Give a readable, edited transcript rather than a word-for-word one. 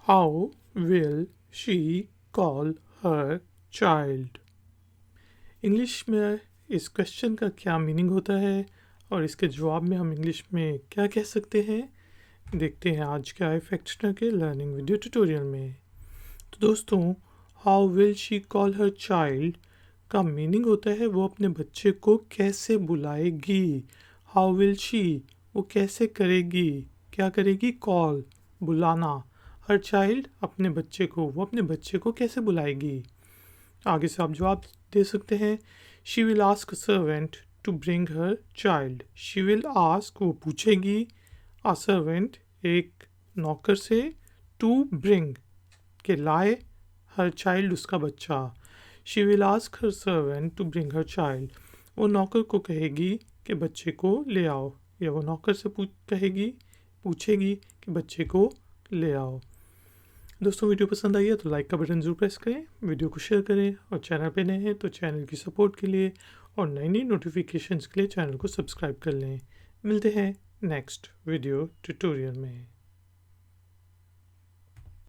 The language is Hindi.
How will she call her child? English में इस क्वेश्चन का क्या मीनिंग होता है और इसके जवाब में हम इंग्लिश में क्या कह सकते हैं, देखते हैं आज के आई फैक्शनर के लर्निंग वीडियो ट्यूटोरियल में। तो दोस्तों, how will she call her child का मीनिंग होता है वो अपने बच्चे को कैसे बुलाएगी। हाउ विल शी, वो कैसे करेगी, क्या करेगी, कॉल, बुलाना, हर चाइल्ड, अपने बच्चे को, वो अपने बच्चे को कैसे बुलाएगी। आगे से आप जवाब दे सकते हैं। She will ask servant to bring her child. She will ask, वो पूछेगी, आ सर्वेंट, एक नौकर से, टू ब्रिंग, के लाए, हर चाइल्ड, उसका बच्चा। She will ask her servant to bring her child, वो नौकर को कहेगी कि बच्चे को ले आओ, या वो नौकर से पूछेगी कि बच्चे को ले आओ। दोस्तों, वीडियो पसंद आई है तो लाइक का बटन ज़रूर प्रेस करें, वीडियो को शेयर करें और चैनल पे नए हैं तो चैनल की सपोर्ट के लिए और नई नई नोटिफिकेशंस के लिए चैनल को सब्सक्राइब कर लें। मिलते हैं नेक्स्ट वीडियो ट्यूटोरियल में।